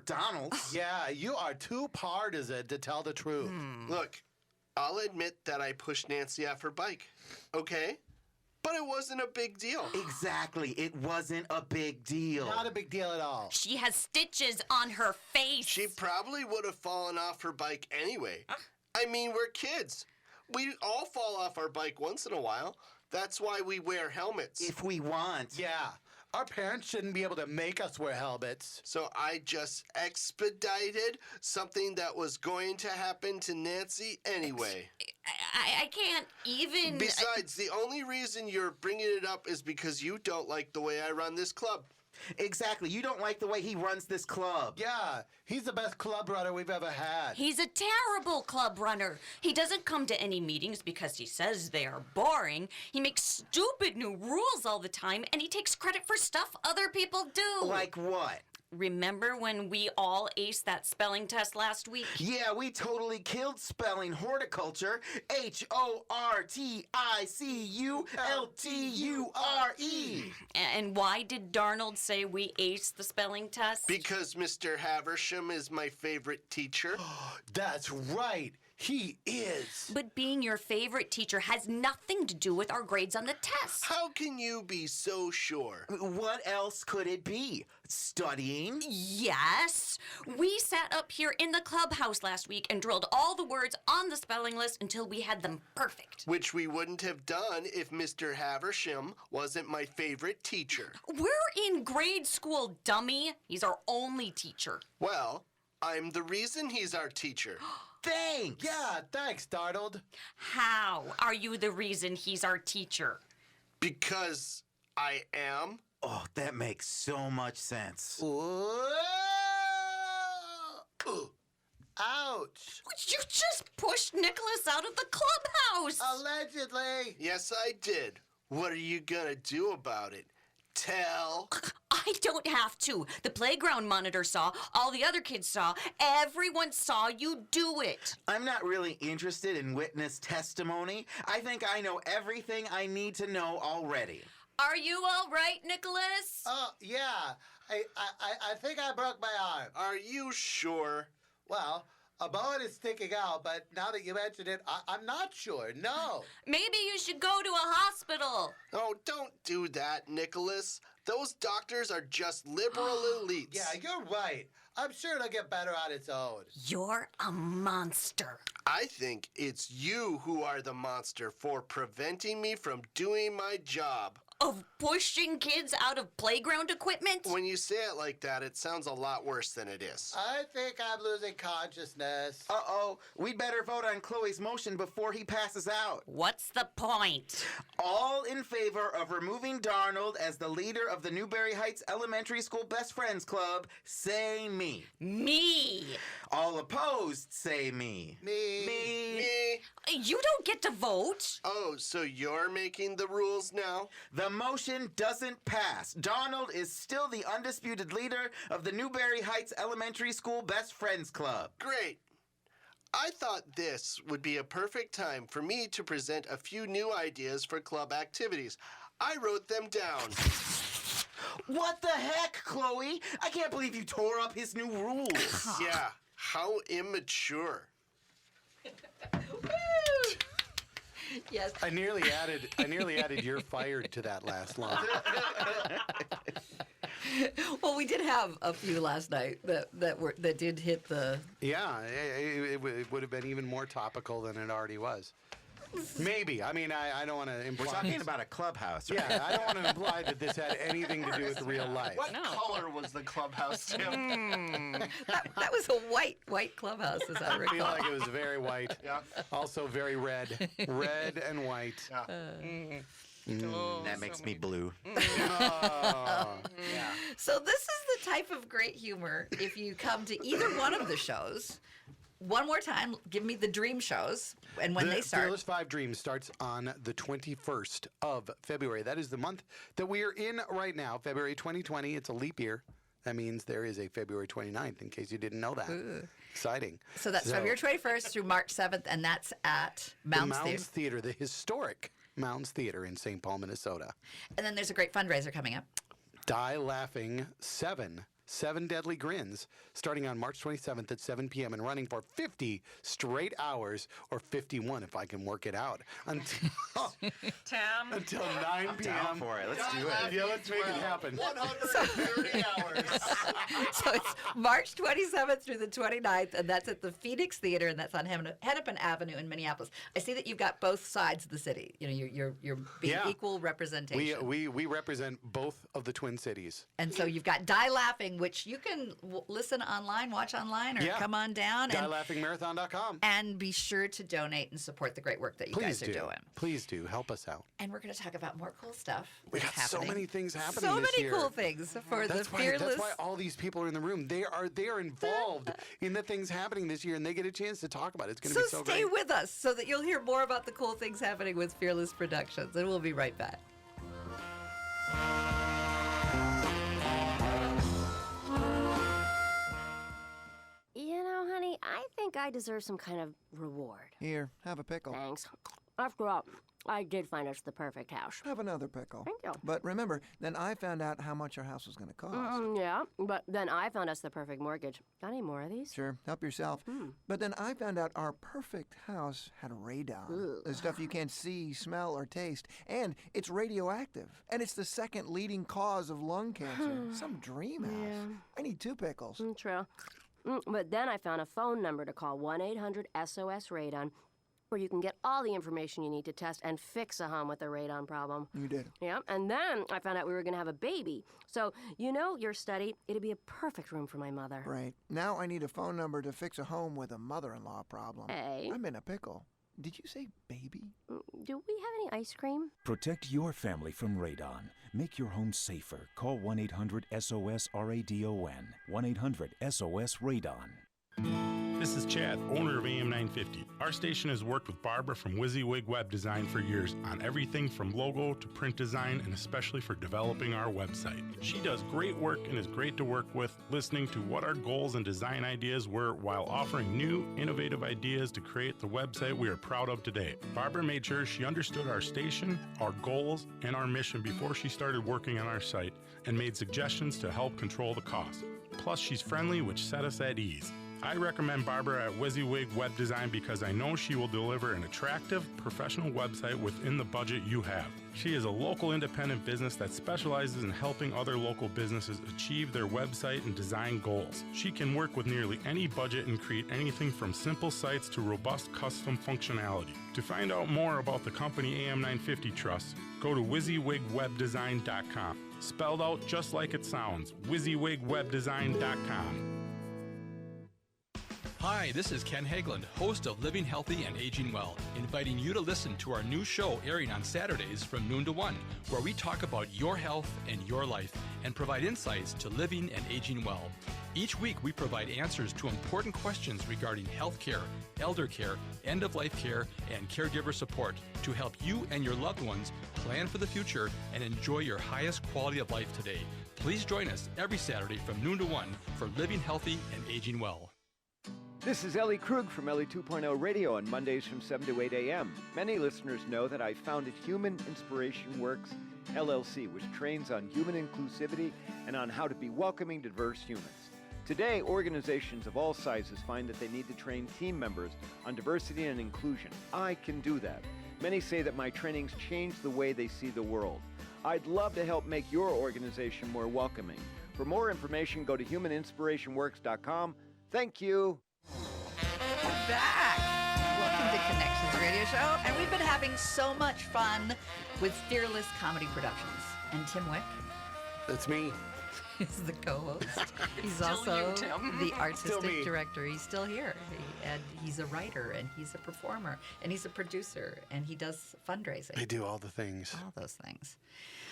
Donald's. Yeah, you are too partisan to tell the truth. Look, I'll admit that I pushed Nancy off her bike, okay? But it wasn't a big deal. Exactly. It wasn't a big deal. Not a big deal at all. She has stitches on her face. She probably would have fallen off her bike anyway. I mean, we're kids. We all fall off our bike once in a while. That's why we wear helmets. If we want. Yeah. Our parents shouldn't be able to make us wear helmets. So I just expedited something that was going to happen to Nancy anyway. I can't even... Besides, the only reason you're bringing it up is because you don't like the way I run this club. Exactly. You don't like the way he runs this club. Yeah, he's the best club runner we've ever had. He's a terrible club runner. He doesn't come to any meetings because he says they are boring. He makes stupid new rules all the time, and he takes credit for stuff other people do. Like what? Remember when we all aced that spelling test last week? Yeah, we totally killed spelling horticulture. HORTICULTURE. And why did Darnold say we aced the spelling test? Because Mr. Haversham is my favorite teacher. That's right. He is. But being your favorite teacher has nothing to do with our grades on the test. How can you be so sure? What else could it be? Studying? Yes. We sat up here in the clubhouse last week and drilled all the words on the spelling list until we had them perfect. Which we wouldn't have done if Mr. Haversham wasn't my favorite teacher. We're in grade school, dummy. He's our only teacher. Well, I'm the reason he's our teacher. Thanks. Yeah, thanks, Darnold. How are you the reason he's our teacher? Because I am. Oh, that makes so much sense. Ouch. You just pushed Nicholas out of the clubhouse. Allegedly. Yes, I did. What are you gonna do about it? Tell. I don't have to. The playground monitor saw. All the other kids saw. Everyone saw you do it. I'm not really interested in witness testimony. I think I know everything I need to know already. Are you all right, Nicholas? Yeah. I think I broke my arm. Are you sure? Well, a bone is sticking out, but now that you mention it, I'm not sure. No. Maybe you should go to a hospital. Oh, don't do that, Nicholas. Those doctors are just liberal elites. Yeah, you're right. I'm sure it'll get better on its own. You're a monster. I think it's you who are the monster for preventing me from doing my job. Of pushing kids out of playground equipment? When you say it like that, it sounds a lot worse than it is. I think I'm losing consciousness. Uh-oh. We'd better vote on Chloe's motion before he passes out. What's the point? All in favor of removing Darnold as the leader of the Newberry Heights Elementary School Best Friends Club, say me. Me. All opposed, say me. Me. Me. You don't get to vote. Oh, so you're making the rules now? The motion doesn't pass. Donald is still the undisputed leader of the Newberry Heights Elementary School Best Friends Club. Great. I thought this would be a perfect time for me to present a few new ideas for club activities. I wrote them down. What the heck, Chloe? I can't believe you tore up his new rules. Yeah, how immature. Yes. I nearly added "you're fired" to that last line. Well, we did have a few last night that did hit the. Yeah, it would have been even more topical than it already was. Maybe. I mean, I don't want to imply. We're talking about a clubhouse, right? Yeah, I don't want to imply that this had anything to do with real life. What color was the clubhouse, Tim? That was a white clubhouse, as I I recall. feel like it was very white. Yeah. Also very red. Red and white. Yeah. That makes me blue. Oh. Yeah. So this is the type of great humor if you come to either one of the shows. One more time, give me the dream shows and when they start. Fearless 5 Dreams starts on the 21st of February. That is the month that we are in right now, February 2020. It's a leap year. That means there is a February 29th, in case you didn't know that. Ooh. Exciting. So that's February 21st through March 7th, and that's at Mounds Theater, the historic Mounds Theater in St. Paul, Minnesota. And then there's a great fundraiser coming up. Die Laughing 7 Deadly Grins, starting on March 27th at 7 p.m. and running for 50 straight hours, or 51 if I can work it out, until 9 I'm p.m. down for it. Let's do it. Yeah, let's make it happen. 130 hours. So it's March 27th through the 29th, and that's at the Phoenix Theater, and that's on Hennepin Avenue in Minneapolis. I see that you've got both sides of the city. You know, you're being equal representation. We represent both of the Twin Cities. And so you've got Die Laughing, which you can listen online, watch online, or come on down. DieLaughingMarathon.com. And be sure to donate and support the great work that you guys are doing. Please do. Help us out. And we're going to talk about more cool stuff. We got happening. so many things happening So this many year. cool things for That's the Fearless. That's why all these people are in the room. They are involved in the things happening this year, and they get a chance to talk about it. It's going to be so stay great. with us so that you'll hear more about the cool things happening with Fearless Productions. And we'll be right back. You know, honey, I think I deserve some kind of reward. Here, have a pickle. Thanks. After all, I did find us the perfect house. Have another pickle. Thank you. But remember, then I found out how much our house was going to cost. Yeah, but then I found us the perfect mortgage. Got any more of these? Sure, help yourself. But then I found out our perfect house had radon. The stuff you can't see, smell, or taste. And it's radioactive. And it's the second leading cause of lung cancer. Some dream house. Yeah. I need 2 pickles. True. But then I found a phone number to call 1-800-SOS-RADON, where you can get all the information you need to test and fix a home with a radon problem. You did. Yeah, and then I found out we were going to have a baby. So, you know, your study, it'd be a perfect room for my mother. Right. Now I need a phone number to fix a home with a mother-in-law problem. Hey. I'm in a pickle. Did you say baby? Do we have any ice cream? Protect your family from radon. Make your home safer. Call 1-800-SOS-RADON. 1-800-SOS-RADON. This is Chad, owner of AM 950. Our station has worked with Barbara from WYSIWYG Web Design for years on everything from logo to print design, and especially for developing our website. She does great work and is great to work with, listening to what our goals and design ideas were while offering new, innovative ideas to create the website we are proud of today. Barbara made sure she understood our station, our goals, and our mission before she started working on our site and made suggestions to help control the cost. Plus, she's friendly, which set us at ease. I recommend Barbara at WYSIWYG Web Design because I know she will deliver an attractive, professional website within the budget you have. She is a local independent business that specializes in helping other local businesses achieve their website and design goals. She can work with nearly any budget and create anything from simple sites to robust custom functionality. To find out more about the company AM 950 Trust, go to WYSIWYGWebDesign.com. Spelled out just like it sounds, WYSIWYGWebDesign.com. Hi, this is Ken Hageland, host of Living Healthy and Aging Well, inviting you to listen to our new show airing on Saturdays from noon to 1, where we talk about your health and your life and provide insights to living and aging well. Each week, we provide answers to important questions regarding health care, elder care, end-of-life care, and caregiver support to help you and your loved ones plan for the future and enjoy your highest quality of life today. Please join us every Saturday from noon to 1 for Living Healthy and Aging Well. This is Ellie Krug from Ellie 2.0 Radio on Mondays from 7 to 8 a.m. Many listeners know that I founded Human Inspiration Works, LLC, which trains on human inclusivity and on how to be welcoming to diverse humans. Today, organizations of all sizes find that they need to train team members on diversity and inclusion. I can do that. Many say that my trainings change the way they see the world. I'd love to help make your organization more welcoming. For more information, go to humaninspirationworks.com. Thank you. Back. Welcome to Connections Radio Show. And we've been having so much fun with Fearless Comedy Productions. And Tim Wick That's me. is the co-host. He's Still also you, Tim. the artistic me. director. He's still here. And he's a writer, and he's a performer, and he's a producer, and he does fundraising. I do all the things. All those things.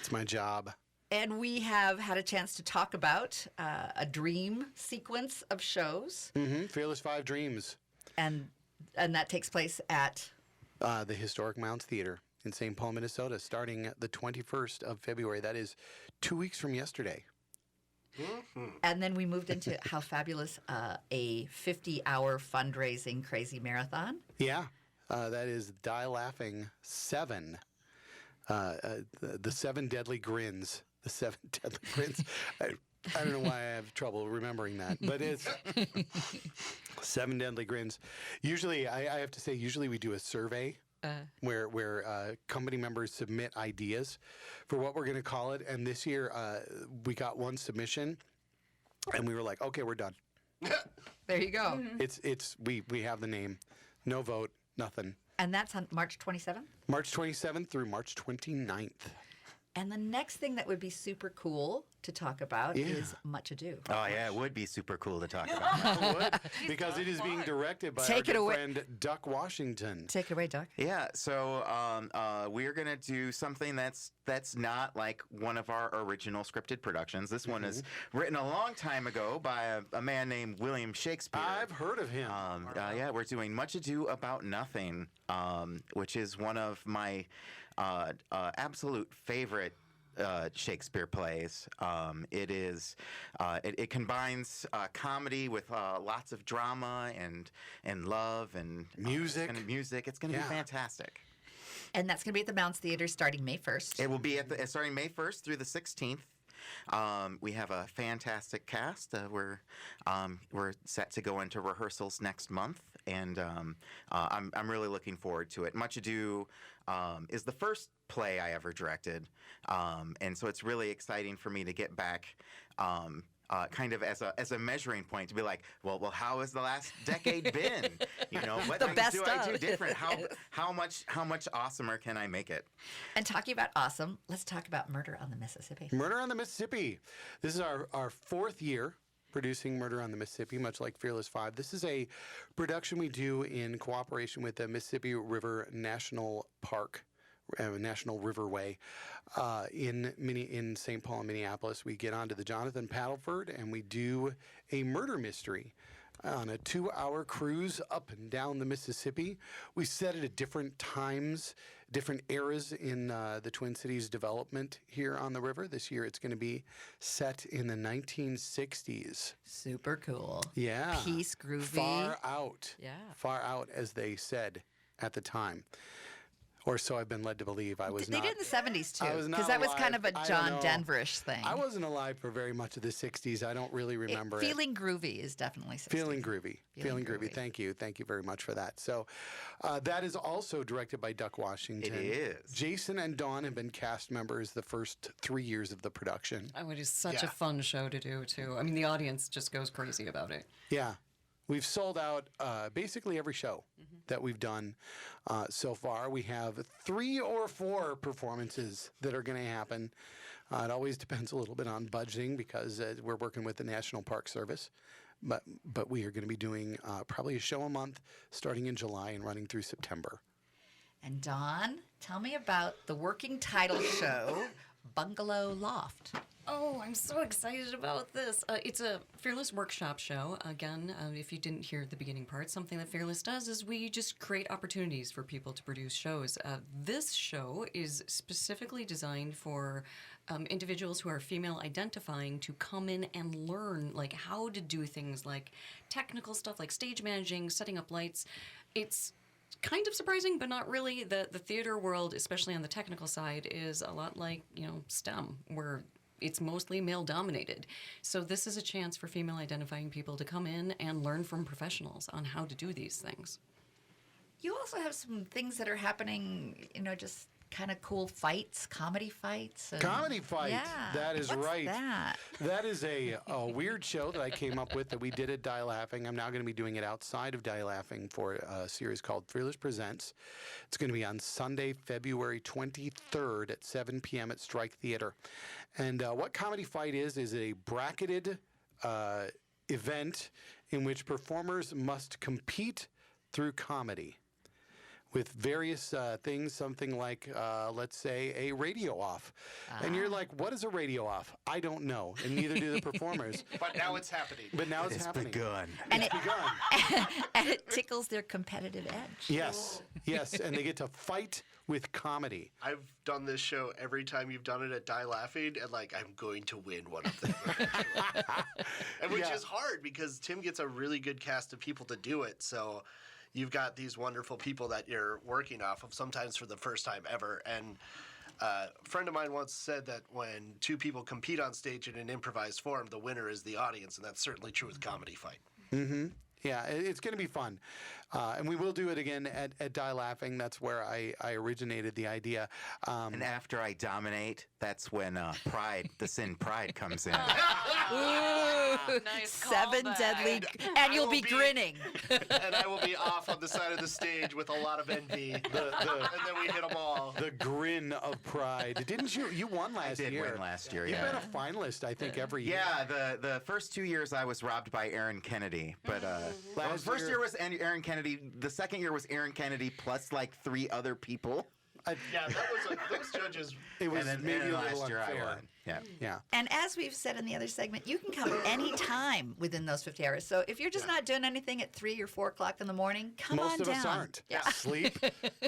It's my job. And we have had a chance to talk about a dream sequence of shows. Fearless 5 Dreams. And that takes place at The Historic Mounds Theater in St. Paul, Minnesota, starting the 21st of February. That is 2 weeks from yesterday. And then we moved into how fabulous a 50-hour fundraising crazy marathon. Yeah, that is Die Laughing 7. The 7 Deadly Grins. The 7 Deadly Grins. I don't know why I have trouble remembering that, but it's 7 Deadly Grins. Usually, I have to say, usually we do a survey where company members submit ideas for what we're going to call it. And this year, we got one submission, and we were like, okay, we're done. There you go. We have the name. No vote, nothing. And that's on March 27th? March 27th through March 29th. And the next thing that would be super cool to talk about is Much Ado. Oh, yeah, it would be super cool to talk about. It would, because it is being directed by our good friend Duck Washington. Take it away, Duck. Yeah, so we're going to do something that's not like one of our original scripted productions. This one is written a long time ago by a man named William Shakespeare. I've heard of him. Yeah, we're doing Much Ado About Nothing, which is one of my absolute favorite Shakespeare plays. It combines comedy with lots of drama and love and music. It's going to be fantastic. And that's going to be at the Mounds Theater starting May 1st. It will be starting May 1st through the 16th. We have a fantastic cast. We're set to go into rehearsals next month, and I'm really looking forward to it. Much Ado is the first play I ever directed, and so it's really exciting for me to get back. Kind of as a measuring point to be like, well, how has the last decade been? You know, what The things best do I do of. different? How much awesomer can I make it? And talking about awesome, let's talk about Murder on the Mississippi. Murder on the Mississippi. This is our 4th year producing Murder on the Mississippi, much like Fearless 5. This is a production we do in cooperation with the Mississippi River National Park. National Riverway in St. Paul and Minneapolis. We get onto the Jonathan Paddleford and we do a murder mystery on a 2-hour cruise up and down the Mississippi. We set it at different times, different eras in the Twin Cities development here on the river. This year it's going to be set in the 1960s. Super cool. Yeah. Peace, groovy. Far out. Yeah. Far out, as they said at the time. Or so I've been led to believe. I was They not. did in the 70s too. I was not Because that was alive. kind of a I John don't know. Denverish thing. I wasn't alive for very much of the 60s. I don't really remember it. Feeling groovy is definitely 60s. Feeling groovy. Feeling groovy. Thank you. Thank you very much for that. So that is also directed by Duck Washington. It is. Jason and Dawn have been cast members the first 3 years of the production. Oh, it is such a fun show to do, too. I mean, the audience just goes crazy about it. Yeah. We've sold out basically every show that we've done so far. We have 3 or 4 performances that are going to happen. It always depends a little bit on budgeting because we're working with the National Park Service but we are going to be doing probably a show a month starting in July and running through September. And Dawn, tell me about the working title show, Bungalow Loft. Oh, I'm so excited about this. It's a Fearless workshop show. Again, if you didn't hear the beginning part, something that Fearless does is we just create opportunities for people to produce shows. This show is specifically designed for individuals who are female identifying to come in and learn like how to do things like technical stuff like stage managing, setting up lights. It's kind of surprising, but not really. The theater world, especially on the technical side, is a lot like, STEM, where it's mostly male-dominated. So this is a chance for female-identifying people to come in and learn from professionals on how to do these things. You also have some things that are happening, just kind of cool fights, comedy fights. Comedy fight. Yeah. That is What's right. that? That is a weird show that I came up with that we did at Die Laughing. I'm now going to be doing it outside of Die Laughing for a series called Fearless Presents. It's going to be on Sunday, February 23rd at 7 p.m. at Strike Theater. And what Comedy Fight is a bracketed event in which performers must compete through comedy with various things, something like, let's say, a radio off. And you're like, what is a radio off? I don't know, and neither do the performers. But now it's happening. But now it's happening. begun. And It's it, begun. and it tickles their competitive edge. Yes, and they get to fight with comedy. I've done this show every time you've done it at Die Laughing, and I'm going to win one of them. And which is hard because Tim gets a really good cast of people to do it. So you've got these wonderful people that you're working off of, sometimes for the first time ever. And a friend of mine once said that when two people compete on stage in an improvised form, the winner is the audience, and that's certainly true with Comedy Fight. Mm-hmm. Yeah, it's going to be fun. And we will do it again at Die Laughing. That's where I originated the idea. And after I dominate, that's when pride, the sin pride comes in. Ooh, Nice 7 callback. deadly, and you'll be grinning. And I will be off on the side of the stage with a lot of envy. And then we hit them all. The grin of pride. Didn't you? You won last year. I did win last year, You've yeah. been a finalist, I think, every year. Yeah, the first 2 years I was robbed by Aaron Kennedy. But the first year was Aaron Kennedy. The second year was Aaron Kennedy plus like 3 other people. Yeah, that was those judges. It was And then maybe a little last year I unfair. won. Yeah. Yeah. And as we've said in the other segment, you can come any time within those 50 hours. So if you're just not doing anything at 3 or 4 o'clock in the morning, come Most on of down. us aren't. Yeah. Sleep.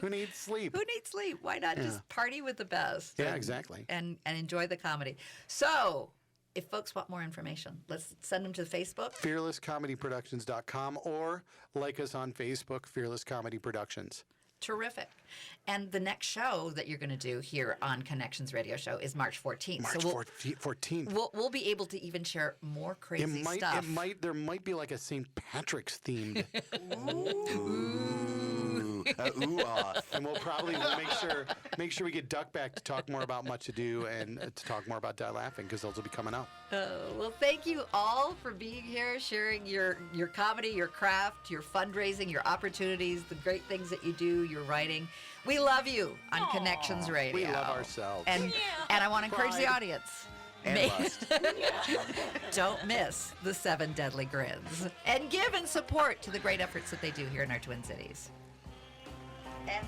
Who needs sleep? Who needs sleep? Why not just party with the best? Yeah, exactly. And enjoy the comedy. So if folks want more information, let's send them to Facebook. FearlessComedyProductions.com or like us on Facebook, Fearless Comedy Productions. Terrific. And the next show that you're going to do here on Connections Radio Show is March 14th. March so 14th. We'll be able to even share more crazy It stuff. there might be like a St. Patrick's themed. And we'll probably make sure we get Duck back to talk more about Much Ado and to talk more about Die Laughing because those will be coming up. Well, thank you all for being here, sharing your comedy, your craft, your fundraising, your opportunities, the great things that you do, your writing. We love you on Connections Radio. We love ourselves. And I want to encourage the audience. And lust. Don't miss the 7 Deadly Grins. And give and support to the great efforts that they do here in our Twin Cities. And